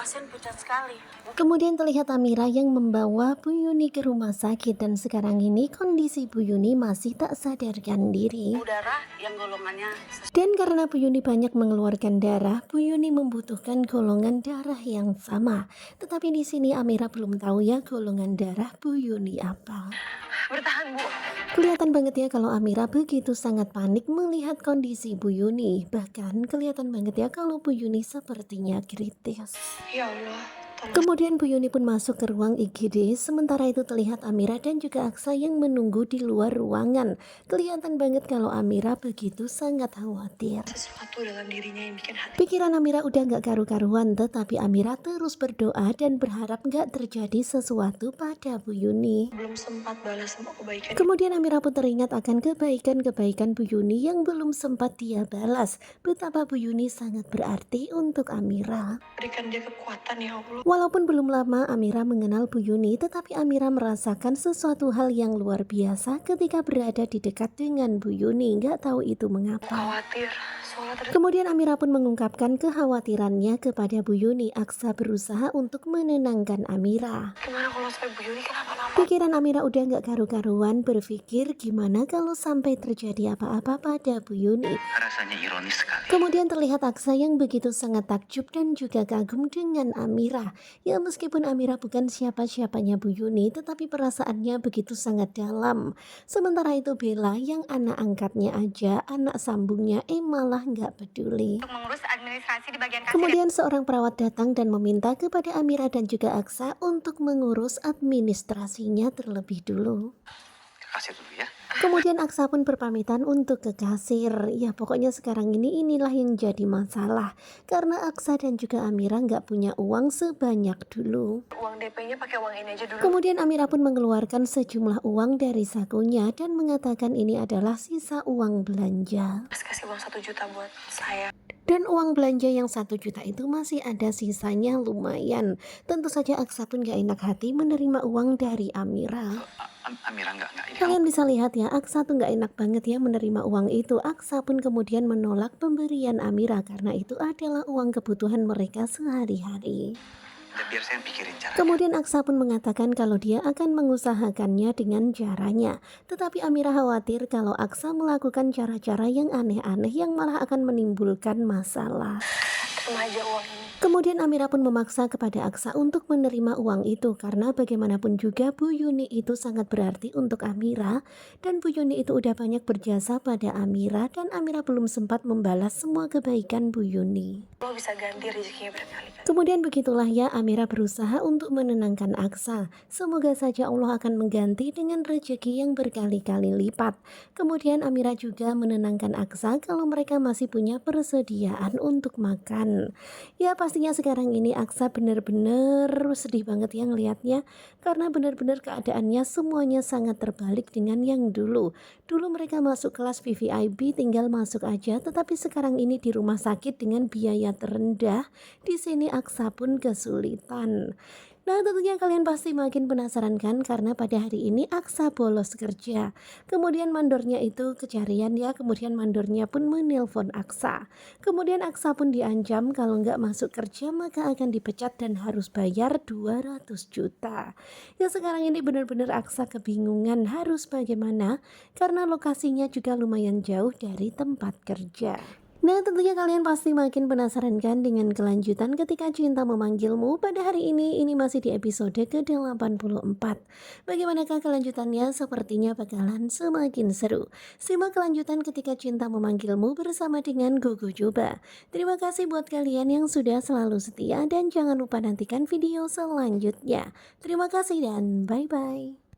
pasien pucat sekali. Kemudian terlihat Amira yang membawa Bu Yuni ke rumah sakit dan sekarang ini kondisi Bu Yuni masih tak sadarkan diri. Udara yang golongannya Dan karena Bu Yuni banyak mengeluarkan darah, Bu Yuni membutuhkan golongan darah yang sama. Tetapi di sini Amira belum tahu ya golongan darah Bu Yuni apa. bertahan, Bu. Kelihatan banget ya kalau Amira begitu sangat panik melihat kondisi Bu Yuni. Bahkan kelihatan banget ya kalau Bu Yuni sepertinya kritis. Ya Allah, tolong. Kemudian Bu Yuni pun masuk ke ruang IGD, sementara itu terlihat Amira dan juga Aksa yang menunggu di luar ruangan. Kelihatan banget kalau Amira begitu sangat khawatir. Sesuatu dalam dirinya yang bikin hati. Pikiran Amira udah gak karu-karuan, tetapi Amira terus berdoa dan berharap gak terjadi sesuatu pada Bu Yuni. Belum sempat balas semua kebaikan. Kemudian Amira pun teringat akan kebaikan-kebaikan Bu Yuni yang belum sempat dia balas. Betapa Bu Yuni sangat berarti untuk Amira. Berikan dia kekuatan ya Allah. Walaupun belum lama Amira mengenal Bu Yuni, tetapi Amira merasakan sesuatu hal yang luar biasa ketika berada di dekat dengan Bu Yuni. Nggak tahu itu mengapa. Khawatir. Soalnya Kemudian Amira pun mengungkapkan kekhawatirannya kepada Bu Yuni. Aksa berusaha untuk menenangkan Amira. gimana kalau sampai Bu Yuni kenapa-napa? Pikiran Amira udah nggak karu-karuan, berpikir gimana kalau sampai terjadi apa-apa pada Bu Yuni. Rasanya ironis sekali. Kemudian terlihat Aksa yang begitu sangat takjub dan juga kagum dengan Amira. Ya meskipun Amira bukan siapa-siapanya Bu Yuni, tetapi perasaannya begitu sangat dalam. Sementara itu Bella yang anak angkatnya aja, anak sambungnya malah nggak peduli. Untuk mengurus administrasi di bagian kasir. Kemudian seorang perawat datang dan meminta kepada Amira dan juga Aksa untuk mengurus administrasinya terlebih dulu. Kasih dulu ya. Kemudian Aksa pun berpamitan untuk ke kasir. Ya pokoknya sekarang inilah yang jadi masalah. Karena Aksa dan juga Amira nggak punya uang sebanyak dulu. Uang DP-nya pakai uang ini aja dulu. Kemudian Amira pun mengeluarkan sejumlah uang dari sakunya dan mengatakan ini adalah sisa uang belanja. Mas kasih uang 1 juta buat saya. Dan uang belanja yang 1 juta itu masih ada sisanya lumayan. Tentu saja Aksa pun gak enak hati menerima uang dari Amira. Amira enggak ini. Kalian bisa lihat ya, Aksa tuh gak enak banget ya menerima uang itu. Aksa pun kemudian menolak pemberian Amira karena itu adalah uang kebutuhan mereka sehari-hari. Dan biar saya yang pikirin cara. Kemudian Aksa pun mengatakan kalau dia akan mengusahakannya dengan caranya. Tetapi Amira khawatir kalau Aksa melakukan cara-cara yang aneh-aneh yang malah akan menimbulkan masalah. Terima aja uang ini. Kemudian Amira pun memaksa kepada Aksa untuk menerima uang itu karena bagaimanapun juga Bu Yuni itu sangat berarti untuk Amira dan Bu Yuni itu udah banyak berjasa pada Amira dan Amira belum sempat membalas semua kebaikan Bu Yuni. Lo bisa ganti rezekinya berkali-kali. Kemudian begitulah ya Amira berusaha untuk menenangkan Aksa. Semoga saja Allah akan mengganti dengan rezeki yang berkali-kali lipat. Kemudian Amira juga menenangkan Aksa kalau mereka masih punya persediaan untuk makan. Ya pastinya sekarang ini Aksa benar-benar sedih banget ya ngelihatnya. Karena benar-benar keadaannya semuanya sangat terbalik dengan yang dulu. Dulu mereka masuk kelas VVIP tinggal masuk aja. Tetapi sekarang ini di rumah sakit dengan biaya terendah. Di sini Aksa pun kesulitan. Nah tentunya kalian pasti makin penasaran kan karena pada hari ini Aksa bolos kerja. Kemudian mandornya itu kecarian ya, kemudian mandornya pun menelpon Aksa. Kemudian Aksa pun diancam kalau nggak masuk kerja maka akan dipecat dan harus bayar 200 juta. Ya sekarang ini benar-benar Aksa kebingungan harus bagaimana karena lokasinya juga lumayan jauh dari tempat kerja. Nah tentunya kalian pasti makin penasaran kan dengan kelanjutan ketika cinta memanggilmu. Pada hari ini masih di episode ke-84. Bagaimanakah kelanjutannya? Sepertinya bakalan semakin seru. Simak kelanjutan ketika cinta memanggilmu bersama dengan Gogo Joba. Terima kasih buat kalian yang sudah selalu setia dan jangan lupa nantikan video selanjutnya. Terima kasih dan bye-bye.